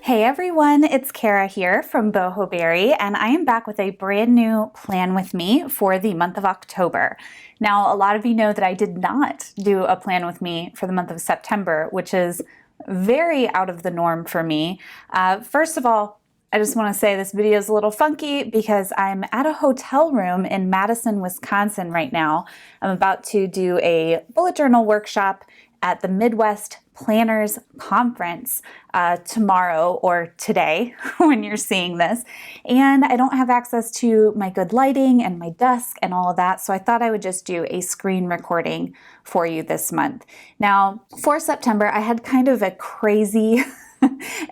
Hey everyone, it's Kara here from Boho, and I am back with a brand new plan with me for the month of October. Now, a lot of you know that I did not do a plan with me for the month of September, which is very out of the norm for me. First of all, I just want to say this video is a little funky because I'm at a hotel room in Madison, Wisconsin right now. I'm about to do a bullet journal workshop at the Midwest Planners Conference tomorrow or today when you're seeing this. And I don't have access to my good lighting and my desk and all of that, so I thought I would just do a screen recording for you this month. Now, for September, I had kind of a crazy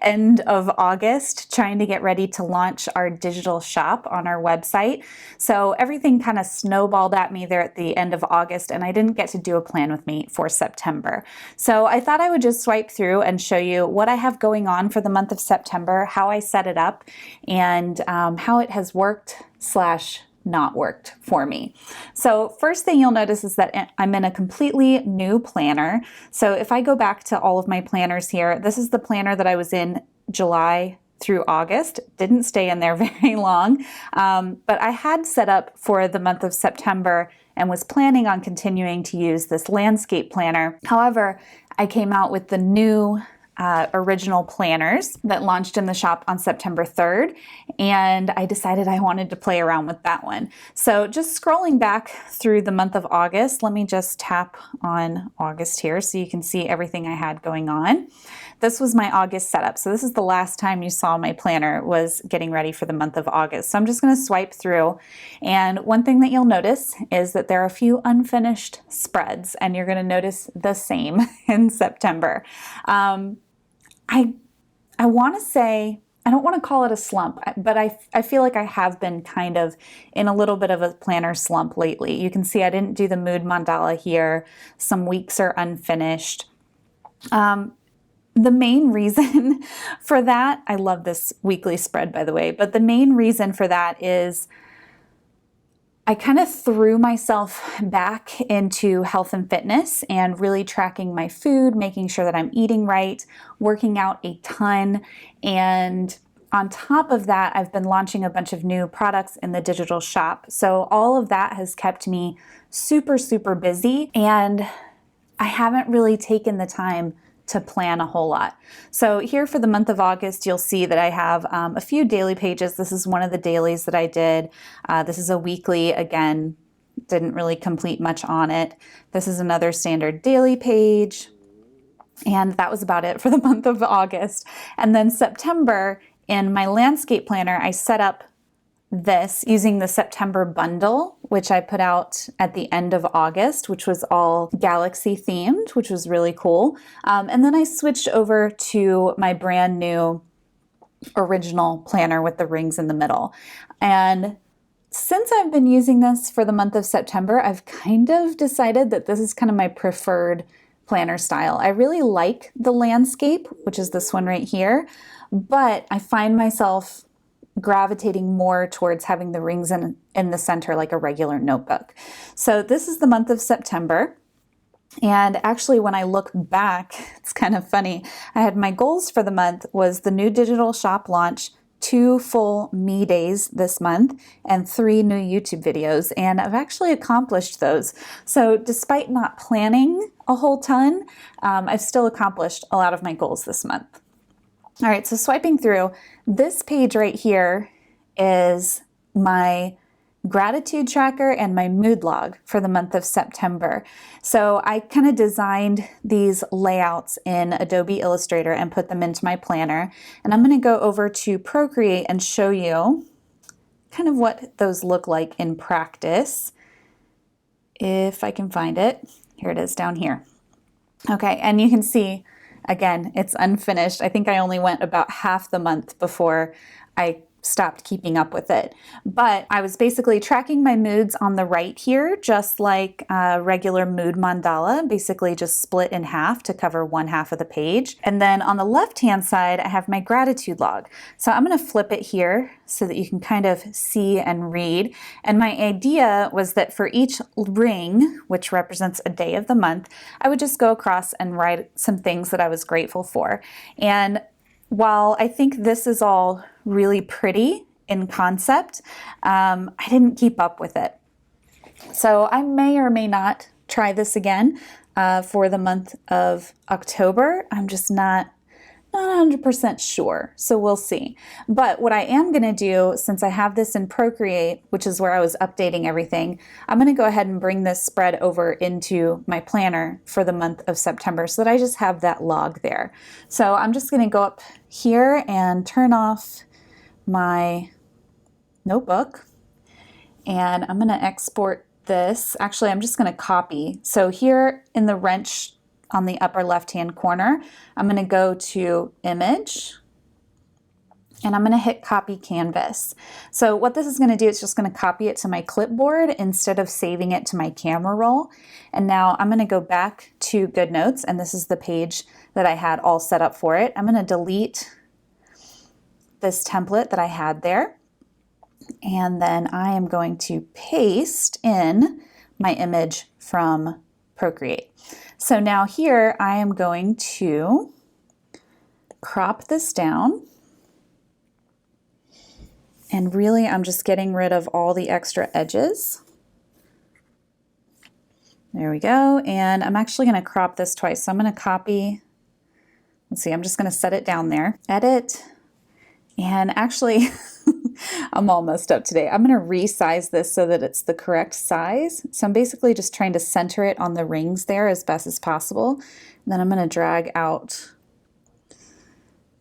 end of August trying to get ready to launch our digital shop on our website. So everything kind of snowballed at me there at the end of August, and I didn't get to do a plan with me for September. So I thought I would just swipe through and show you what I have going on for the month of September, how I set it up, and how it has worked / not worked for me. So first thing you'll notice is that I'm in a completely new planner. So if I go back to all of my planners here, this is the planner that I was in July through August. Didn't stay in there very long, but I had set up for the month of September and was planning on continuing to use this landscape planner. However, I came out with the new original planners that launched in the shop on September 3rd, and I decided I wanted to play around with that one. So just scrolling back through the month of August, let me just tap on August here so you can see everything I had going on. This was my August setup. So this is the last time you saw my planner, was getting ready for the month of August. So I'm just going to swipe through, and one thing that you'll notice is that there are a few unfinished spreads, and you're going to notice the same in September. I want to say, I don't want to call it a slump, but I feel like I have been kind of in a little bit of a planner slump lately. You can see I didn't do the mood mandala here. Some weeks are unfinished. The main reason for that, I love this weekly spread, by the way, but the main reason for that is I kind of threw myself back into health and fitness and really tracking my food, making sure that I'm eating right, working out a ton. And on top of that, I've been launching a bunch of new products in the digital shop. So all of that has kept me super, super busy, and I haven't really taken the time to plan a whole lot. So here for the month of August, you'll see that I have a few daily pages. This is one of the dailies that I did. This is a weekly, again, didn't really complete much on it. This is another standard daily page. And that was about it for the month of August. And then September, in my landscape planner, I set up this using the September bundle, which I put out at the end of August, which was all galaxy themed, which was really cool. And then I switched over to my brand new original planner with the rings in the middle. And since I've been using this for the month of September, I've kind of decided that this is kind of my preferred planner style. I really like the landscape, which is this one right here, but I find myself gravitating more towards having the rings in the center like a regular notebook. So this is the month of September. And actually, when I look back, it's kind of funny. I had my goals for the month was the new digital shop launch, 2 full me days this month, and 3 new YouTube videos. And I've actually accomplished those. So despite not planning a whole ton, I've still accomplished a lot of my goals this month. All right, so swiping through, this page right here is my gratitude tracker and my mood log for the month of September. So I kind of designed these layouts in Adobe Illustrator and put them into my planner. And I'm going to go over to Procreate and show you kind of what those look like in practice. If I can find it. Here it is down here. Okay, and you can see, again, it's unfinished. I think I only went about half the month before I stopped keeping up with it. But I was basically tracking my moods on the right here, just like a regular mood mandala, basically just split in half to cover one half of the page. And then on the left-hand side, I have my gratitude log. So I'm going to flip it here so that you can kind of see and read. And my idea was that for each ring, which represents a day of the month, I would just go across and write some things that I was grateful for. And while I think this is all really pretty in concept, I didn't keep up with it. So I may or may not try this again for the month of October. I'm just not 100% sure, so we'll see. But what I am going to do, since I have this in Procreate, which is where I was updating everything, I'm going to go ahead and bring this spread over into my planner for the month of September so that I just have that log there. So I'm just going to go up here and turn off my notebook, and I'm going to export this. Actually, I'm just going to copy. So here in the wrench on the upper left-hand corner, I'm going to go to Image, and I'm going to hit Copy Canvas. So what this is going to do, it's just going to copy it to my clipboard instead of saving it to my camera roll. And now I'm going to go back to GoodNotes, and this is the page that I had all set up for it. I'm going to delete this template that I had there, and then I am going to paste in my image from Procreate. So now here I am going to crop this down, and really I'm just getting rid of all the extra edges. There we go, and I'm actually going to crop this twice. So I'm going to copy, let's see, I'm just going to set it down there, edit, and actually I'm all messed up today. I'm going to resize this so that it's the correct size. So I'm basically just trying to center it on the rings there as best as possible. And then I'm going to drag out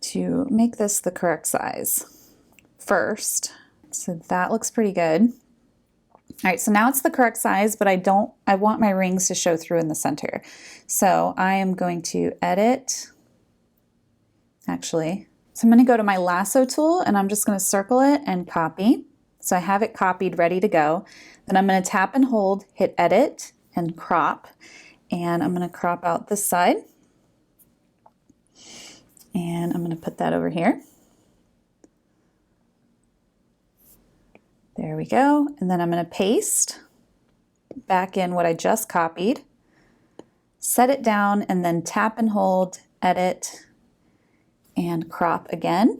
to make this the correct size first. So that looks pretty good. All right, so now it's the correct size, but I want my rings to show through in the center. So I am going to edit, actually. So I'm going to go to my lasso tool, and I'm just going to circle it and copy. So I have it copied, ready to go. Then I'm going to tap and hold, hit edit and crop. And I'm going to crop out this side. And I'm going to put that over here. There we go. And then I'm going to paste back in what I just copied, set it down, and then tap and hold, edit, and crop again.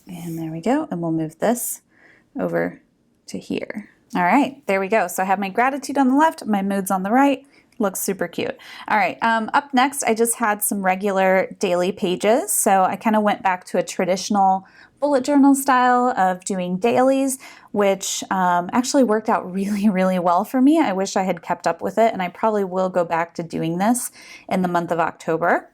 And there we go. And we'll move this over to here. All right, there we go. So I have my gratitude on the left, my moods on the right. Looks super cute. All right, up next, I just had some regular daily pages. So I kind of went back to a traditional bullet journal style of doing dailies, which actually worked out really, really well for me. I wish I had kept up with it, and I probably will go back to doing this in the month of October.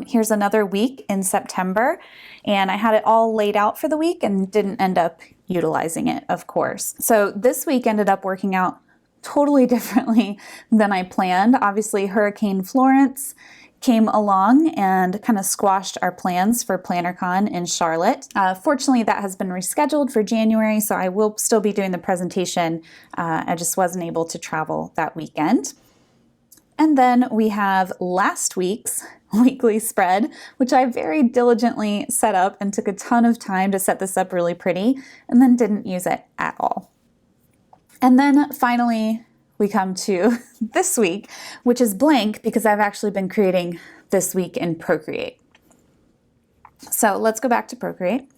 Here's another week in September, and I had it all laid out for the week and didn't end up utilizing it, of course. So this week ended up working out totally differently than I planned. Obviously, Hurricane Florence came along and kind of squashed our plans for PlannerCon in Charlotte. Fortunately, that has been rescheduled for January, so I will still be doing the presentation. I just wasn't able to travel that weekend. And then we have last week's weekly spread, which I very diligently set up and took a ton of time to set this up really pretty, and then didn't use it at all. And then finally, we come to this week, which is blank because I've actually been creating this week in Procreate. So let's go back to Procreate,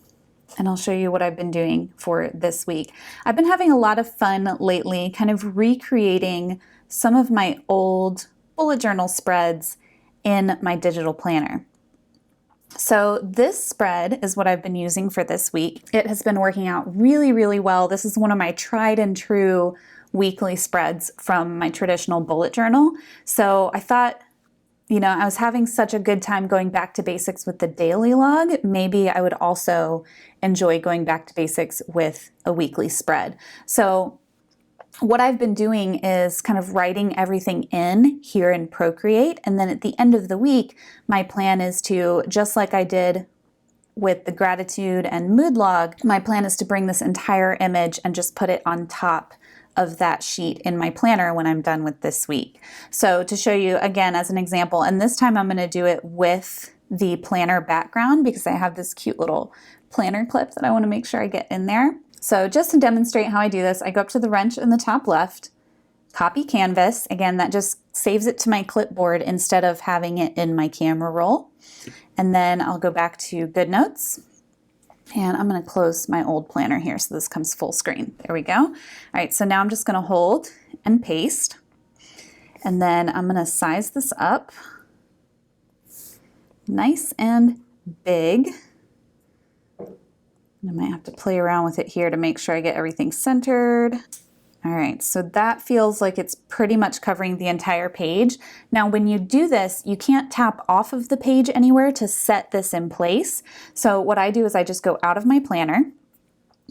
and I'll show you what I've been doing for this week. I've been having a lot of fun lately, kind of recreating some of my old bullet journal spreads in my digital planner. So this spread is what I've been using for this week. It has been working out really, really well. This is one of my tried and true weekly spreads from my traditional bullet journal. So I thought, I was having such a good time going back to basics with the daily log. Maybe I would also enjoy going back to basics with a weekly spread. So what I've been doing is kind of writing everything in here in Procreate. And then at the end of the week, my plan is to, just like I did with the gratitude and mood log, my plan is to bring this entire image and just put it on top of that sheet in my planner when I'm done with this week. So to show you again as an example, and this time I'm going to do it with the planner background because I have this cute little planner clip that I want to make sure I get in there. So just to demonstrate how I do this, I go up to the wrench in the top left, copy canvas. Again, that just saves it to my clipboard instead of having it in my camera roll. And then I'll go back to GoodNotes. And I'm going to close my old planner here so this comes full screen. There we go. All right, so now I'm just going to hold and paste. And then I'm going to size this up nice and big. I might have to play around with it here to make sure I get everything centered. All right, so that feels like it's pretty much covering the entire page. Now, when you do this, you can't tap off of the page anywhere to set this in place. So what I do is I just go out of my planner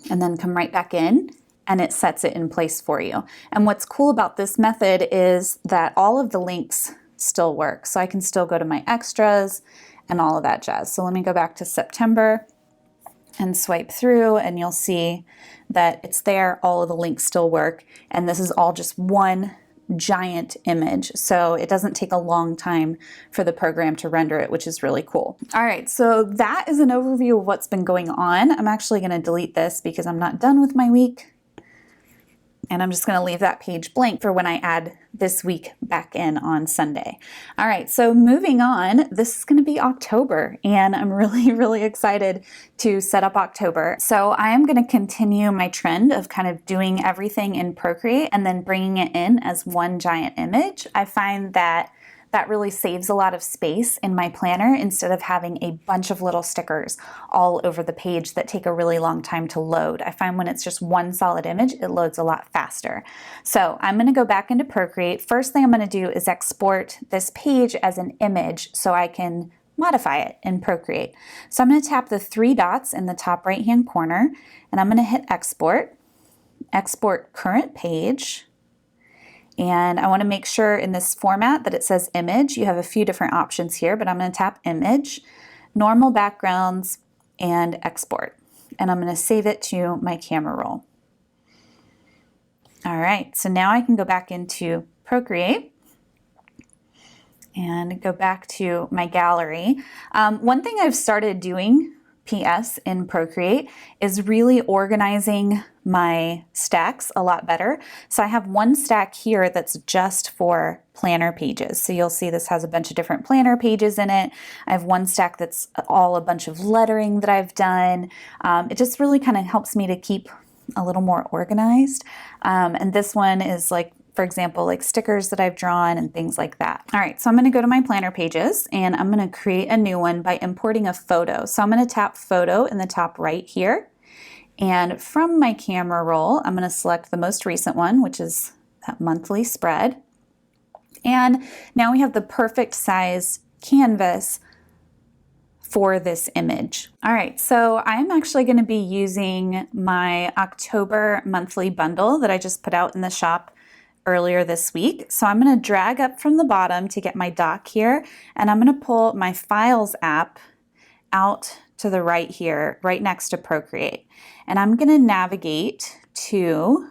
and then come right back in, and it sets it in place for you. And what's cool about this method is that all of the links still work. So I can still go to my extras and all of that jazz. So let me go back to September and swipe through, and you'll see that it's there. All of the links still work, and this is all just one giant image, so it doesn't take a long time for the program to render it, which is really cool. All right, so that is an overview of what's been going on. I'm actually going to delete this because I'm not done with my week, and I'm just going to leave that page blank for when I add this week back in on Sunday. All right, so moving on, this is going to be October, and I'm really excited to set up October. So I am going to continue my trend of kind of doing everything in Procreate and then bringing it in as one giant image. I find that that really saves a lot of space in my planner instead of having a bunch of little stickers all over the page that take a really long time to load. I find when it's just one solid image, it loads a lot faster. So I'm going to go back into Procreate. First thing I'm going to do is export this page as an image so I can modify it in Procreate. So I'm going to tap the three dots in the top right hand corner, and I'm going to hit export, export current page. And I want to make sure in this format that it says image. You have a few different options here, but I'm going to tap image, normal backgrounds, and export. And I'm going to save it to my camera roll. All right, so now I can go back into Procreate and go back to my gallery. One thing I've started doing, PS, in Procreate is really organizing my stacks a lot better. So I have one stack here that's just for planner pages. So you'll see this has a bunch of different planner pages in it. I have one stack that's all a bunch of lettering that I've done. It just really kind of helps me to keep a little more organized. And this one is like, for example, like stickers that I've drawn and things like that. All right, so I'm going to go to my planner pages and I'm going to create a new one by importing a photo. So I'm going to tap photo in the top right here. And from my camera roll, I'm going to select the most recent one, which is that monthly spread. And now we have the perfect size canvas for this image. All right, so I'm actually going to be using my October monthly bundle that I just put out in the shop earlier this week. So I'm going to drag up from the bottom to get my dock here, and I'm going to pull my Files app out to the right here, right next to Procreate. And I'm going to navigate to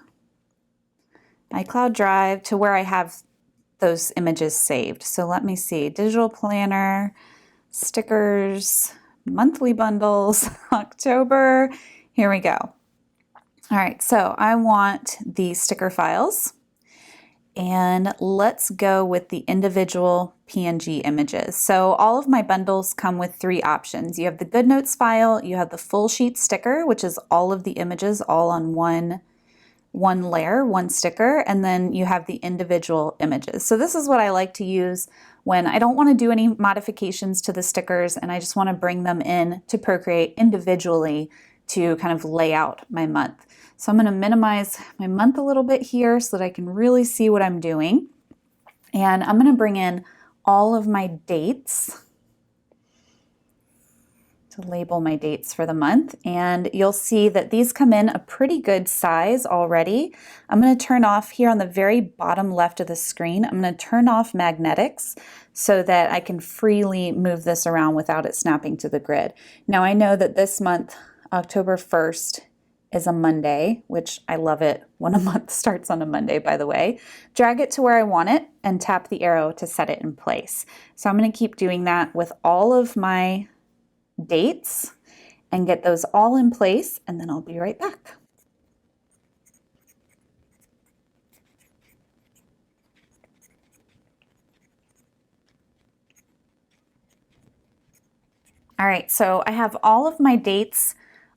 my cloud drive to where I have those images saved. So let me see, digital planner, stickers, monthly bundles, October, here we go. All right, so I want the sticker files. And let's go with the individual PNG images. So all of my bundles come with three options. You have the GoodNotes file, you have the full sheet sticker, which is all of the images all on one layer, one sticker, and then you have the individual images. So this is what I like to use when I don't want to do any modifications to the stickers and I just want to bring them in to Procreate individually to kind of lay out my month. So I'm going to minimize my month a little bit here so that I can really see what I'm doing. And I'm going to bring in all of my dates to label my dates for the month. And you'll see that these come in a pretty good size already. I'm going to turn off here on the very bottom left of the screen. I'm going to turn off magnetics so that I can freely move this around without it snapping to the grid. Now I know that this month, October 1st, is a Monday, which I love it when a month starts on a Monday, by the way. Drag it to where I want it and tap the arrow to set it in place. So I'm going to keep doing that with all of my dates and get those all in place, and then I'll be right back. All right, so I have all of my dates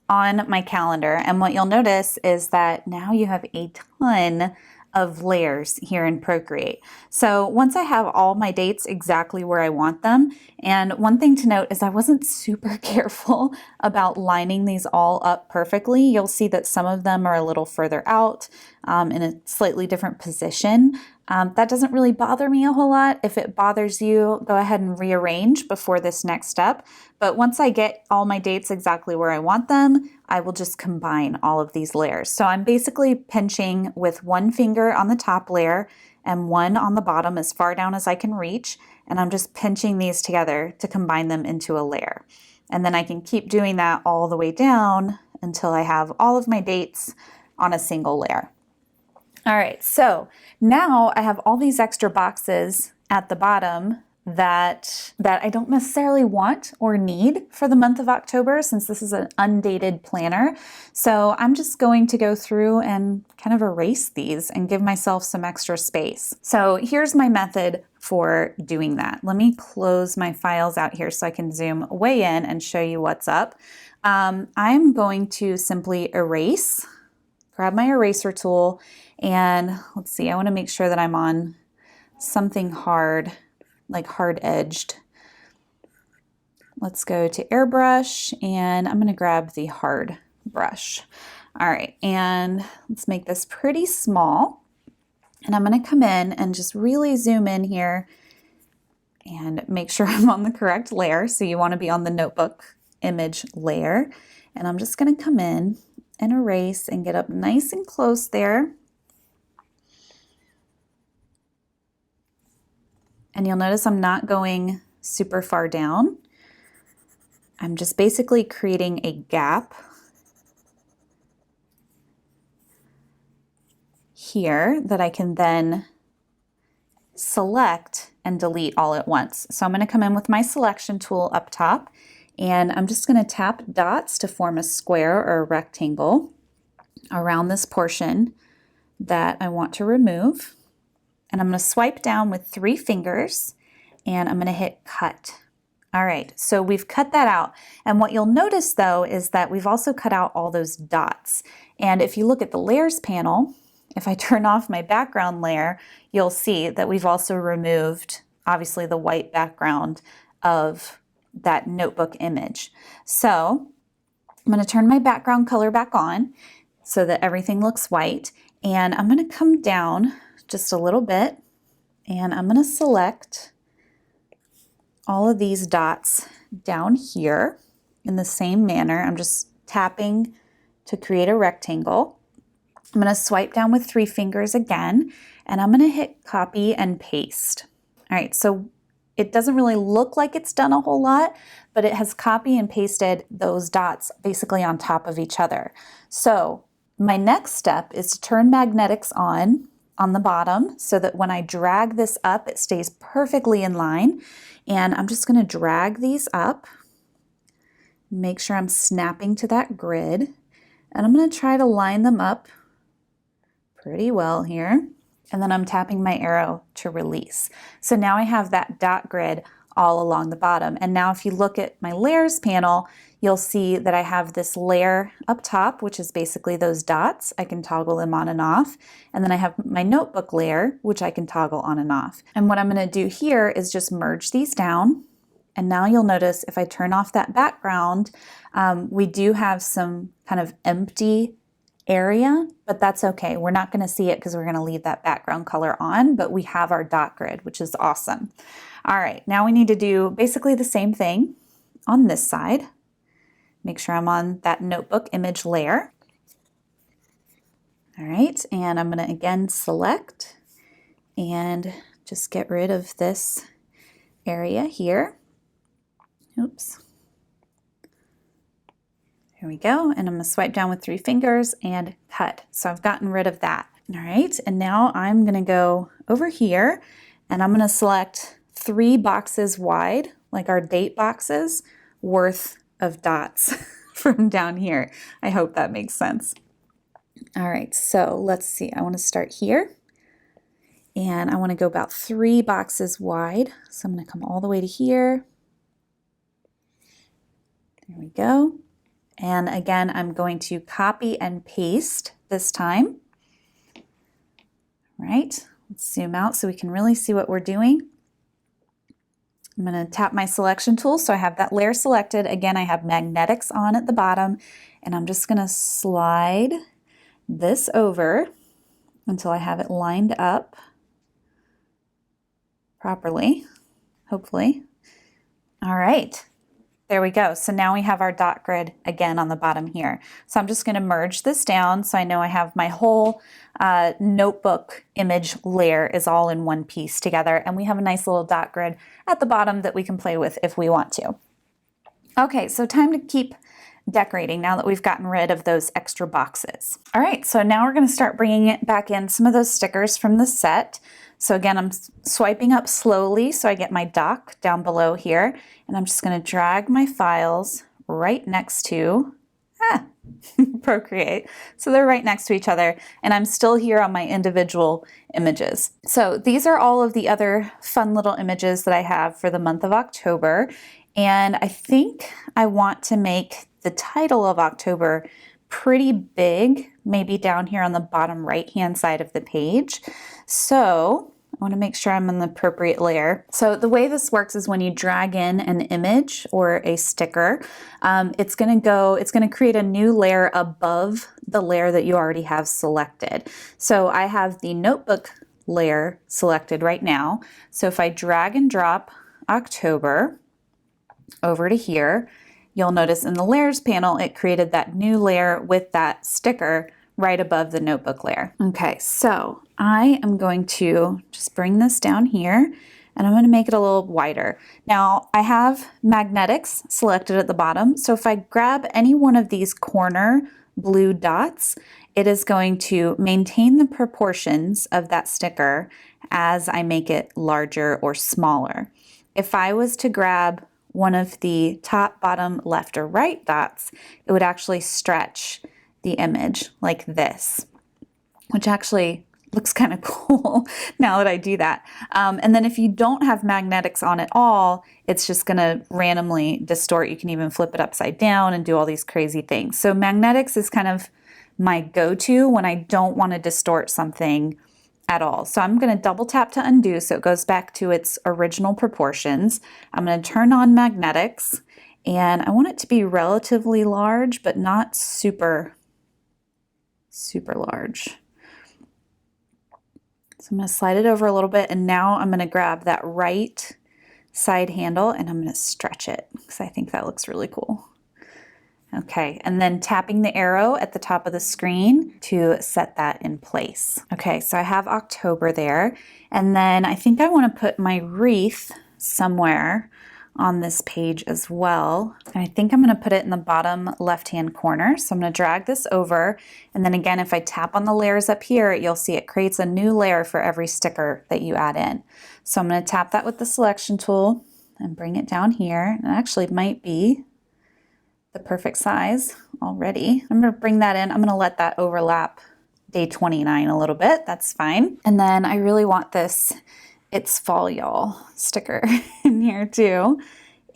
on my calendar, and what you'll notice is that now you have a ton of layers here in Procreate. So once I have all my dates exactly where I want them, and one thing to note is I wasn't super careful about lining these all up perfectly. You'll see that some of them are a little further out in a slightly different position. That doesn't really bother me a whole lot. If it bothers you, go ahead and rearrange before this next step. But once I get all my dates exactly where I want them, I will just combine all of these layers. So I'm basically pinching with one finger on the top layer and one on the bottom as far down as I can reach. And I'm just pinching these together to combine them into a layer. And then I can keep doing that all the way down until I have all of my dates on a single layer. All right, so now I have all these extra boxes at the bottom that I don't necessarily want or need for the month of October, since this is an undated planner. So I'm just going to go through and kind of erase these and give myself some extra space. So here's my method for doing that. Let me close my files out here so I can zoom way in and show you what's up. I'm going to simply erase, grab my eraser tool, and let's see, I want to make sure that I'm on something hard, like hard edged. Let's go to airbrush, and I'm going to grab the hard brush. All right, and let's make this pretty small. And I'm going to come in and just really zoom in here and make sure I'm on the correct layer. So you want to be on the notebook image layer. And I'm just going to come in and erase and get up nice and close there. And you'll notice I'm not going super far down. I'm just basically creating a gap here that I can then select and delete all at once. So I'm going to come in with my selection tool up top, and I'm just going to tap dots to form a square or a rectangle around this portion that I want to remove. And I'm going to swipe down with 3 fingers, and I'm going to hit cut. All right, so we've cut that out. And what you'll notice though is that we've also cut out all those dots. And if you look at the layers panel, if I turn off my background layer, you'll see that we've also removed obviously the white background of that notebook image. So I'm going to turn my background color back on so that everything looks white. And I'm going to come down just a little bit, and I'm going to select all of these dots down here in the same manner. I'm just tapping to create a rectangle. I'm going to swipe down with 3 fingers again, and I'm going to hit copy and paste. All right, so it doesn't really look like it's done a whole lot, but it has copy and pasted those dots basically on top of each other. So my next step is to turn magnetics on the bottom so that when I drag this up, it stays perfectly in line. And I'm just going to drag these up, make sure I'm snapping to that grid, and I'm going to try to line them up pretty well here. And then I'm tapping my arrow to release. So now I have that dot grid all along the bottom. And now if you look at my layers panel, you'll see that I have this layer up top, which is basically those dots. I can toggle them on and off. And then I have my notebook layer, which I can toggle on and off. And what I'm going to do here is just merge these down. And now you'll notice if I turn off that background, we do have some kind of empty area, but that's okay. We're not going to see it because we're going to leave that background color on, but we have our dot grid, which is awesome. All right, now we need to do basically the same thing on this side. Make sure I'm on that notebook image layer. All right, and I'm going to again select and just get rid of this area here. Oops. Here we go, and I'm going to swipe down with 3 fingers and cut. So I've gotten rid of that. All right, and now I'm going to go over here, and I'm going to select 3 boxes wide, like our date boxes, worth of dots from down here. I hope that makes sense. All right, so let's see. I want to start here, and I want to go about 3 boxes wide. So I'm going to come all the way to here. There we go. And again, I'm going to copy and paste this time. All right, let's zoom out so we can really see what we're doing. I'm going to tap my selection tool so I have that layer selected. Again, I have magnetics on at the bottom, and I'm just going to slide this over until I have it lined up properly, hopefully. All right, there we go. So now we have our dot grid again on the bottom here. So I'm just going to merge this down so I know I have my whole notebook image layer is all in one piece together, and we have a nice little dot grid at the bottom that we can play with if we want to. Okay, so time to keep decorating now that we've gotten rid of those extra boxes. All right, so now we're going to start bringing it back in some of those stickers from the set. So again, I'm swiping up slowly so I get my dock down below here, and I'm just going to drag my files right next to Procreate. So they're right next to each other, and I'm still here on my individual images. So these are all of the other fun little images that I have for the month of October, and I think I want to make the title of October pretty big, maybe down here on the bottom right hand side of the page. So I want to make sure I'm in the appropriate layer. So the way this works is when you drag in an image or a sticker, it's going to create a new layer above the layer that you already have selected. So I have the notebook layer selected right now. So if I drag and drop October over to here, you'll notice in the layers panel, it created that new layer with that sticker right above the notebook layer. Okay, so I am going to just bring this down here, and I'm going to make it a little wider. Now I have magnetics selected at the bottom, so if I grab any one of these corner blue dots, it is going to maintain the proportions of that sticker as I make it larger or smaller. If I was to grab one of the top, bottom, left, or right dots, it would actually stretch the image like this, which actually looks kind of cool now that I do that. And then if you don't have magnetics on at all, it's just going to randomly distort. You can even flip it upside down and do all these crazy things. So magnetics is kind of my go-to when I don't want to distort something at all. So I'm going to double tap to undo so it goes back to its original proportions. I'm going to turn on magnetics, and I want it to be relatively large, but not super large. So I'm going to slide it over a little bit, and now I'm going to grab that right side handle and I'm going to stretch it because I think that looks really cool. Okay, and then tapping the arrow at the top of the screen to set that in place. Okay, so I have October there, and then I think I want to put my wreath somewhere on this page as well. And I think I'm going to put it in the bottom left-hand corner. So I'm going to drag this over, and then again, if I tap on the layers up here, you'll see it creates a new layer for every sticker that you add in. So I'm going to tap that with the selection tool and bring it down here. And it actually might be the perfect size already. I'm going to bring that in. I'm going to let that overlap day 29 a little bit. That's fine. And then I really want this It's Fall Y'all sticker in here too.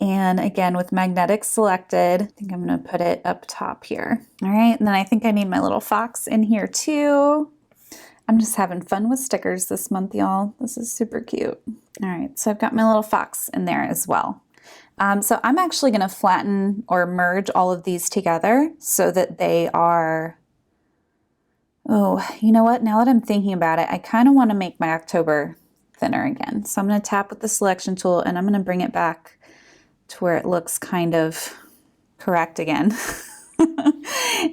And again, with magnetics selected, I think I'm going to put it up top here. All right. And then I think I need my little fox in here too. I'm just having fun with stickers this month, y'all. This is super cute. All right. So I've got my little fox in there as well. So I'm actually going to flatten or merge all of these together so that they are, oh, you know what? Now that I'm thinking about it, I kind of want to make my October thinner again. So I'm going to tap with the selection tool, and I'm going to bring it back to where it looks kind of correct again.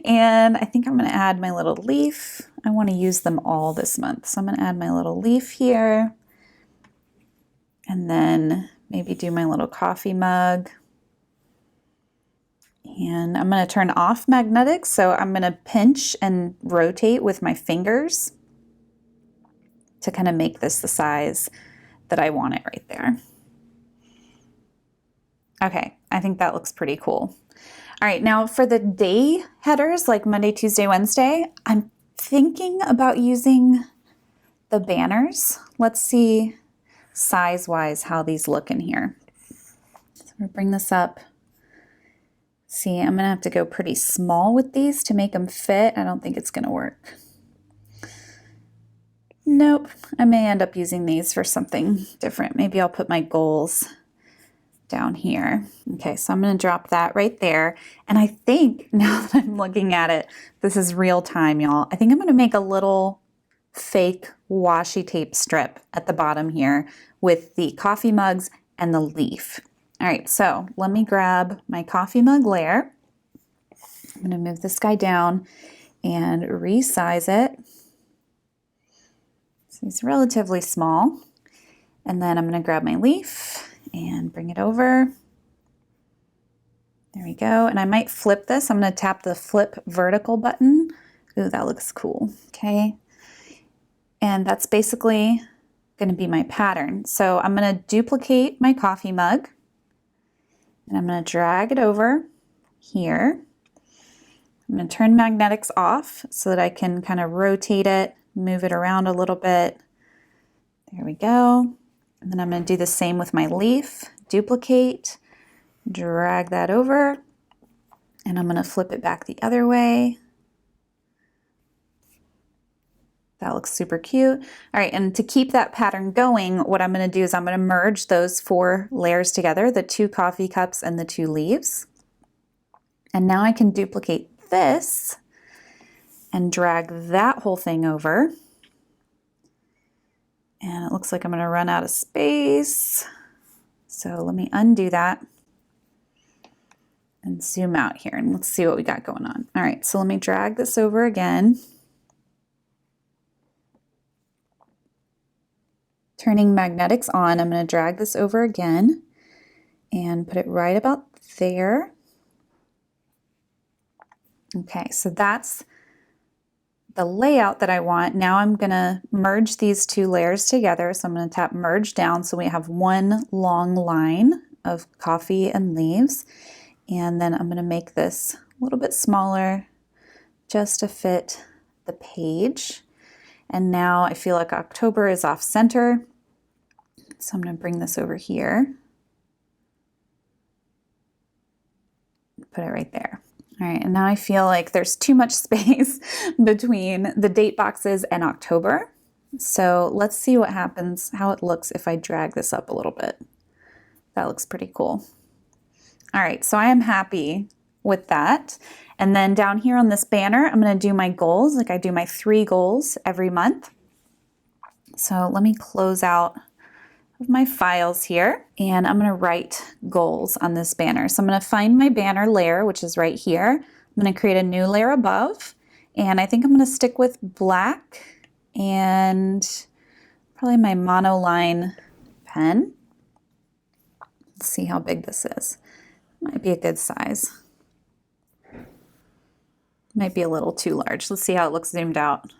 And I think I'm going to add my little leaf. I want to use them all this month. So I'm going to add my little leaf here, and then maybe do my little coffee mug. And I'm going to turn off magnetics, so I'm going to pinch and rotate with my fingers to kind of make this the size that I want it right there. Okay, I think that looks pretty cool. All right, now for the day headers, like Monday, Tuesday, Wednesday, I'm thinking about using the banners. Let's see size-wise how these look in here. So I'm going to bring this up See, I'm gonna have to go pretty small with these to make them fit. I don't think it's gonna work. Nope, I may end up using these for something different. Maybe I'll put my goals down here. Okay, so I'm gonna drop that right there. And I think, now that I'm looking at it, this is real time, y'all. I think I'm gonna make a little fake washi tape strip at the bottom here with the coffee mugs and the leaf. All right, so let me grab my coffee mug layer. I'm gonna move this guy down and resize it. So it's relatively small. And then I'm gonna grab my leaf and bring it over. There we go. And I might flip this. I'm gonna tap the flip vertical button. Ooh, that looks cool. Okay. And that's basically gonna be my pattern. So I'm gonna duplicate my coffee mug and I'm gonna drag it over here. I'm gonna turn magnetics off so that I can kind of rotate it, move it around a little bit. There we go. And then I'm gonna do the same with my leaf. Duplicate, drag that over, and I'm gonna flip it back the other way. That looks super cute. All right, and to keep that pattern going, what I'm gonna do is I'm gonna merge those 4 layers together, the 2 coffee cups and the 2 leaves. And now I can duplicate this and drag that whole thing over. And it looks like I'm gonna run out of space. So let me undo that and zoom out here and let's see what we got going on. All right, so let me drag this over again. Turning magnetics on, I'm going to drag this over again and put it right about there. Okay, so that's the layout that I want. Now I'm going to merge these 2 layers together. So I'm going to tap merge down so we have one long line of coffee and leaves. And then I'm going to make this a little bit smaller just to fit the page. And now I feel like October is off center. So I'm going to bring this over here. Put it right there. All right, and now I feel like there's too much space between the date boxes and October. So let's see what happens, how it looks if I drag this up a little bit. That looks pretty cool. All right, so I am happy with that. And then down here on this banner, I'm going to do my goals, like I do my 3 goals every month. So let me close out of my files here, and I'm going to write goals on this banner. So I'm going to find my banner layer, which is right here. I'm going to create a new layer above, and I think I'm going to stick with black and probably my monoline pen. Let's see how big this is. Might be a good size. Might be a little too large. Let's see how it looks zoomed out.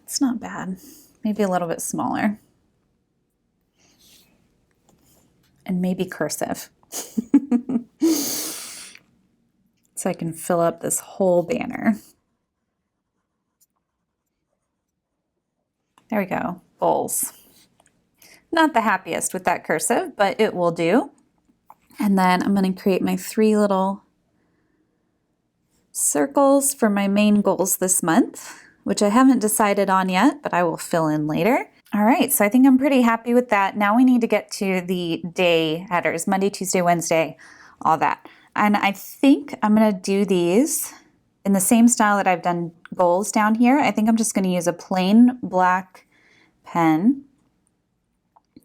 It's not bad. Maybe a little bit smaller. And maybe cursive. So I can fill up this whole banner. There we go, goals. Not the happiest with that cursive, but it will do. And then I'm going to create my 3 little circles for my main goals this month, which I haven't decided on yet, but I will fill in later. All right, so I think I'm pretty happy with that. Now we need to get to the day headers, Monday, Tuesday, Wednesday, all that. And I think I'm gonna do these in the same style that I've done goals down here. I think I'm just gonna use a plain black pen,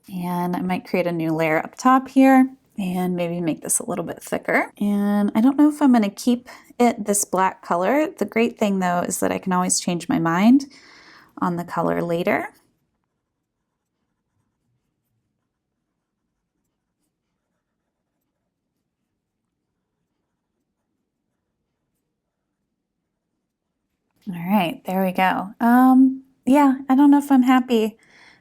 and I might create a new layer up top here and maybe make this a little bit thicker. And I don't know if I'm gonna keep it this black color. The great thing though is that I can always change my mind on the color later. All right, there we go. Yeah, I don't know if I'm happy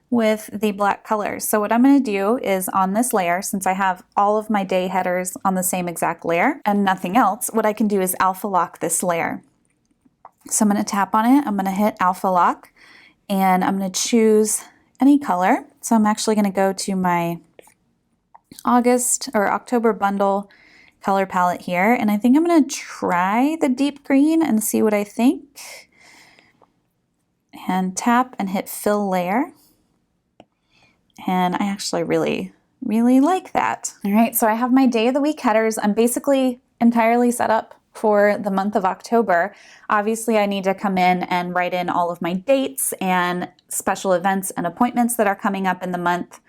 with the black color. So what I'm going to do is on this layer, since I have all of my day headers on the same exact layer and nothing else, what I can do is alpha lock this layer. So I'm going to tap on it, I'm going to hit alpha lock, and I'm going to choose any color. So I'm actually going to go to my August or October bundle color palette here, and I think I'm going to try the deep green and see what I think. And tap and hit fill layer. And I actually really like that. All right, so I have my day of the week headers. I'm basically entirely set up for the month of October. Obviously, I need to come in and write in all of my dates and special events and appointments that are coming up in the month.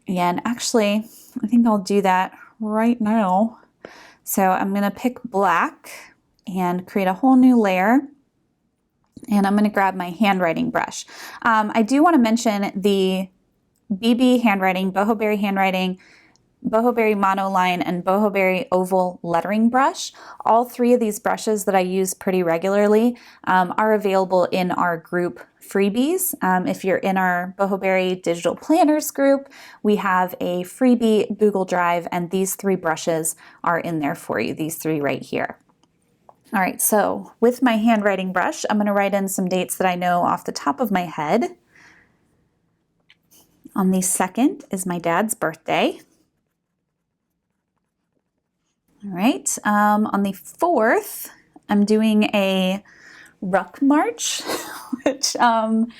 And actually, I think I'll do that right now. So I'm gonna pick black and create a whole new layer. And I'm gonna grab my handwriting brush. I do wanna mention the BB handwriting, Boho Berry handwriting, Boho Berry monoline, and Boho Berry oval lettering brush. All three of these brushes that I use pretty regularly are available in our group freebies. If you're in our Boho Berry digital planners group, we have a freebie Google Drive, and these three brushes are in there for you, these three right here. All right, so with my handwriting brush, I'm going to write in some dates that I know off the top of my head. On the 2nd is my dad's birthday. All right, on the 4th, I'm doing a ruck march, which in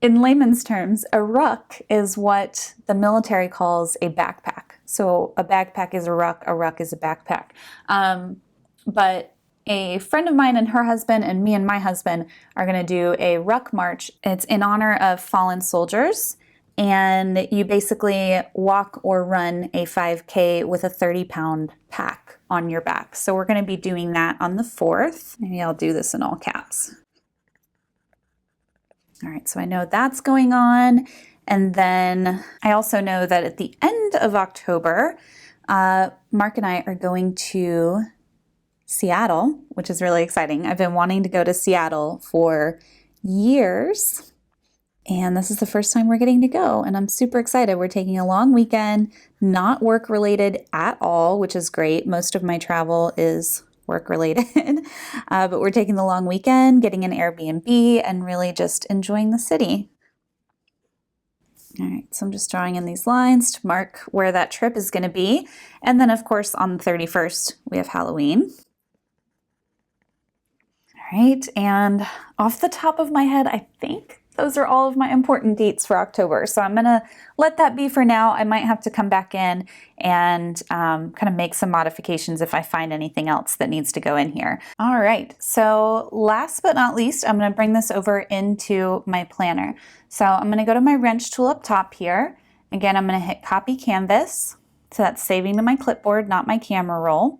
layman's terms, a ruck is what the military calls a backpack. So a backpack is a ruck is a backpack. But a friend of mine and her husband and me and my husband are going to do a ruck march. It's in honor of fallen soldiers. And you basically walk or run a 5K with a 30-pound pack on your back. So we're going to be doing that on the 4th. Maybe I'll do this in all caps. All right, so I know that's going on. And then I also know that at the end of October, Mark and I are going to Seattle, which is really exciting. I've been wanting to go to Seattle for years. And this is the first time we're getting to go, and I'm super excited. We're taking a long weekend, not work related at all, which is great. Most of my travel is work related, but we're taking the long weekend, getting an Airbnb, and really just enjoying the city. All right, so I'm just drawing in these lines to mark where that trip is going to be. And then, of course, on the 31st, we have Halloween. All right, and off the top of my head, I think those are all of my important dates for October. So I'm gonna let that be for now. I might have to come back in and kind of make some modifications if I find anything else that needs to go in here. All right, so last but not least, I'm gonna bring this over into my planner. So I'm gonna go to my wrench tool up top here. Again, I'm gonna hit copy canvas. So that's saving to my clipboard, not my camera roll.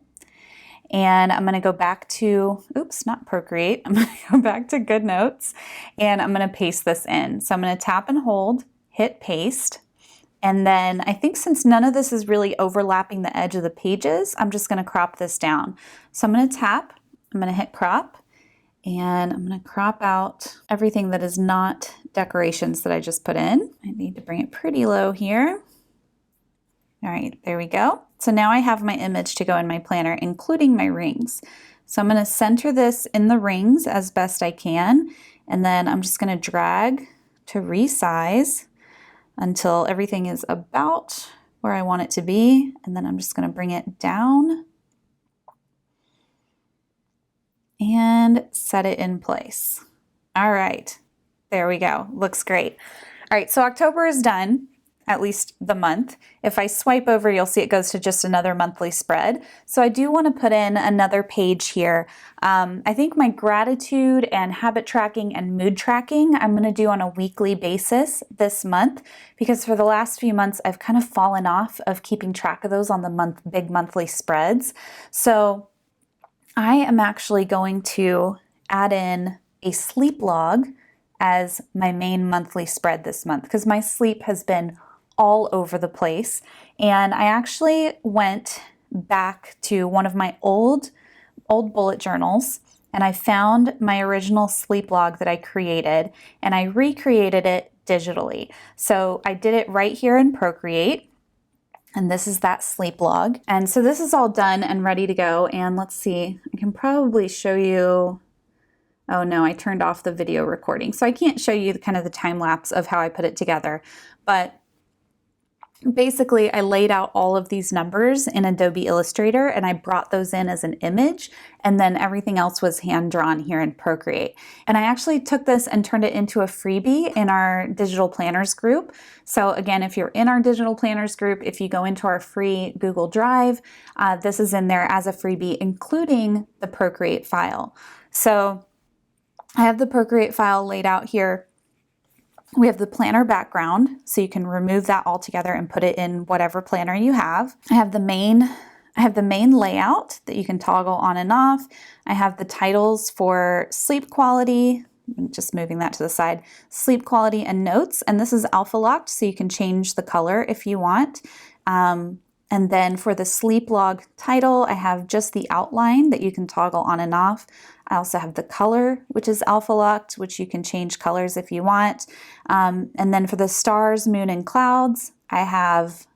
And I'm going to go back to, oops, not Procreate. I'm going to go back to GoodNotes, and I'm going to paste this in. So I'm going to tap and hold, hit paste. And then I think since none of this is really overlapping the edge of the pages, I'm just going to crop this down. So I'm going to tap, I'm going to hit crop, and I'm going to crop out everything that is not decorations that I just put in. I need to bring it pretty low here. All right, there we go. So now I have my image to go in my planner, including my rings. So I'm going to center this in the rings as best I can, and then I'm just going to drag to resize until everything is about where I want it to be, and then I'm just going to bring it down and set it in place. All right, there we go. Looks great. All right, so October is done. At least the month. If I swipe over, you'll see it goes to just another monthly spread. So I do want to put in another page here. I think my gratitude and habit tracking and mood tracking I'm going to do on a weekly basis this month, because for the last few months I've kind of fallen off of keeping track of those on the big monthly spreads. So I am actually going to add in a sleep log as my main monthly spread this month, because my sleep has been all over the place. And I actually went back to one of my old bullet journals, and I found my original sleep log that I created, and I recreated it digitally. So I did it right here in Procreate, and this is that sleep log. And so this is all done and ready to go. And let's see, I can probably show you. Oh no, I turned off the video recording, so I can't show you kind of the time lapse of how I put it together. But basically I laid out all of these numbers in Adobe Illustrator and I brought those in as an image, and then everything else was hand drawn here in Procreate. And I actually took this and turned it into a freebie in our digital planners group. So again, if you're in our digital planners group, if you go into our free Google Drive, this is in there as a freebie, including the Procreate file. So I have the Procreate file laid out here. We have the planner background, so you can remove that altogether and put it in whatever planner you have. I have the main layout that you can toggle on and off. I have the titles for sleep quality, I'm just moving that to the side, sleep quality and notes, and this is alpha locked, so you can change the color if you want. And then for the sleep log title, I have just the outline that you can toggle on and off. I also have the color, which is alpha locked, which you can change colors if you want. And then for the stars, moon, and clouds, I have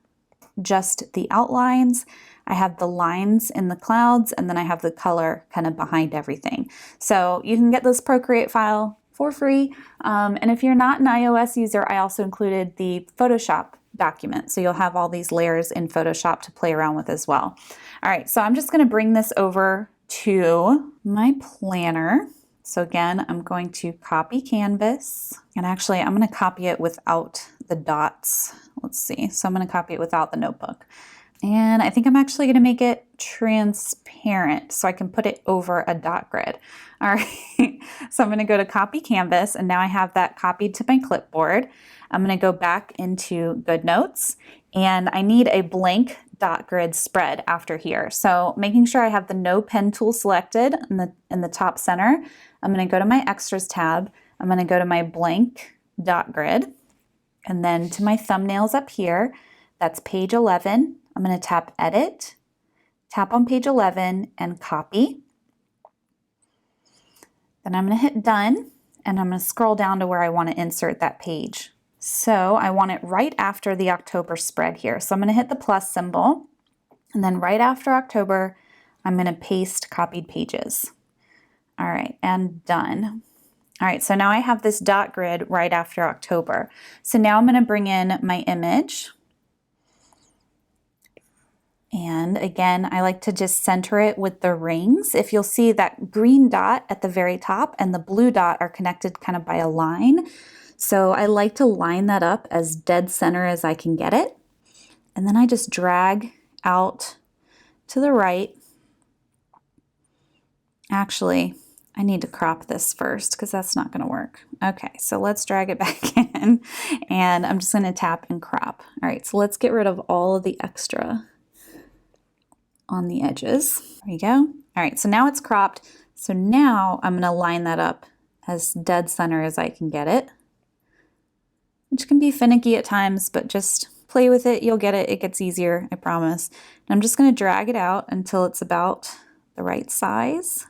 just the outlines. I have the lines in the clouds, and then I have the color kind of behind everything. So you can get this Procreate file for free. And if you're not an iOS user, I also included the Photoshop document. So you'll have all these layers in Photoshop to play around with as well. All right, so I'm just going to bring this over to my planner. So again, I'm going to copy canvas, and actually I'm going to copy it without the dots. Let's see. So I'm going to copy it without the notebook. And I think I'm actually going to make it transparent so I can put it over a dot grid. All right, so I'm going to go to copy canvas, and now I have that copied to my clipboard. I'm going to go back into GoodNotes, and I need a blank dot grid spread after here. So making sure I have the no pen tool selected in the top center, I'm going to go to my extras tab. I'm going to go to my blank dot grid, and then to my thumbnails up here, that's page 11. I'm going to tap edit, tap on page 11 and copy. Then I'm going to hit done, and I'm going to scroll down to where I want to insert that page. So I want it right after the October spread here. So I'm going to hit the plus symbol, and then right after October, I'm going to paste copied pages. All right, and done. All right, so now I have this dot grid right after October. So now I'm going to bring in my image. And again, I like to just center it with the rings. If you'll see that green dot at the very top and the blue dot are connected kind of by a line. So I like to line that up as dead center as I can get it. And then I just drag out to the right. Actually, I need to crop this first because that's not going to work. Okay, so let's drag it back in, and I'm just going to tap and crop. All right, so let's get rid of all of the extra on the edges. There you go. All right, so now it's cropped. So now I'm going to line that up as dead center as I can get it, which can be finicky at times, but just play with it. You'll get it. It gets easier, I promise. And I'm just going to drag it out until it's about the right size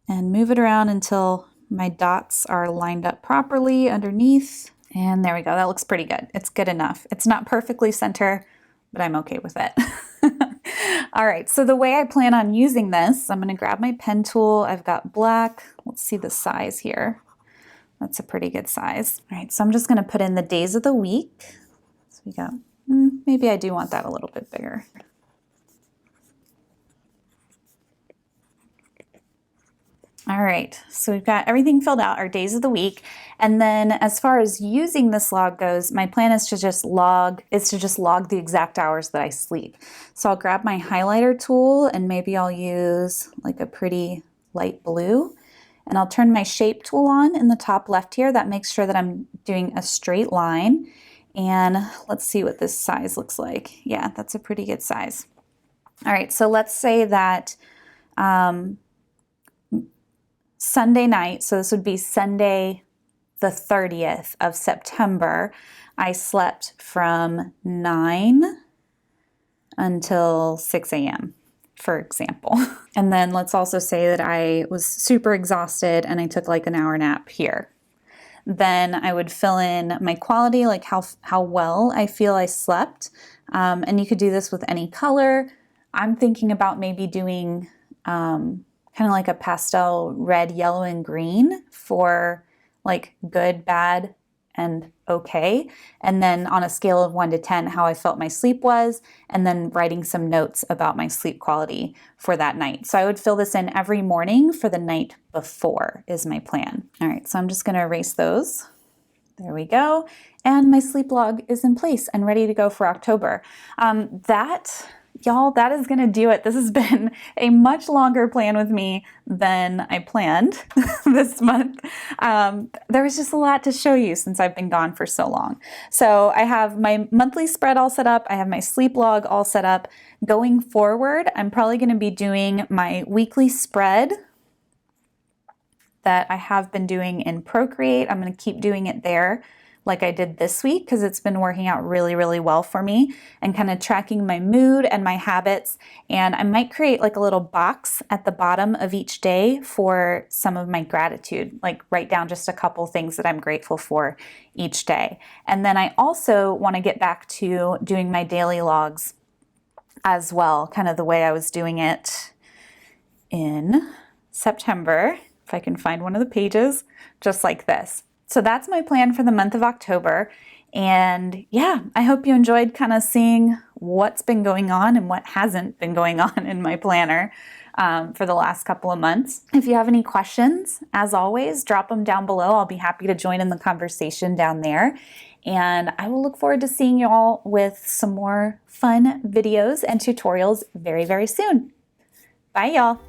and move it around until my dots are lined up properly underneath. And there we go. That looks pretty good. It's good enough. It's not perfectly center, but I'm okay with it. All right, so the way I plan on using this, I'm going to grab my pen tool. I've got black. Let's see the size here. That's a pretty good size. All right, so I'm just going to put in the days of the week. So we got, maybe I do want that a little bit bigger. All right, so we've got everything filled out, our days of the week. And then as far as using this log goes, my plan is to just log the exact hours that I sleep. So I'll grab my highlighter tool, and maybe I'll use like a pretty light blue. And I'll turn my shape tool on in the top left here. That makes sure that I'm doing a straight line. And let's see what this size looks like. Yeah, that's a pretty good size. All right, so let's say that Sunday night, so this would be Sunday the 30th of September, I slept from 9 until 6 a.m., for example. And then let's also say that I was super exhausted and I took like an hour nap here. Then I would fill in my quality, like how well I feel I slept. And you could do this with any color. I'm thinking about maybe doing kind of like a pastel red, yellow, and green for like good, bad, and okay. And then on a scale of 1 to 10, how I felt my sleep was, and then writing some notes about my sleep quality for that night. So I would fill this in every morning for the night before is my plan. All right, so I'm just gonna erase those. There we go. And my sleep log is in place and ready to go for October. Y'all, that is gonna do it. This has been a much longer plan with me than I planned this month. There was just a lot to show you since I've been gone for so long. So I have my monthly spread all set up. I have my sleep log all set up. Going forward, I'm probably gonna be doing my weekly spread that I have been doing in Procreate. I'm gonna keep doing it there like I did this week because it's been working out really, really well for me, and kind of tracking my mood and my habits. And I might create like a little box at the bottom of each day for some of my gratitude, like write down just a couple things that I'm grateful for each day. And then I also want to get back to doing my daily logs as well, kind of the way I was doing it in September, if I can find one of the pages, just like this. So that's my plan for the month of October. And yeah, I hope you enjoyed kind of seeing what's been going on and what hasn't been going on in my planner for the last couple of months. If you have any questions, as always, drop them down below. I'll be happy to join in the conversation down there. And I will look forward to seeing you all with some more fun videos and tutorials very, very soon. Bye, y'all.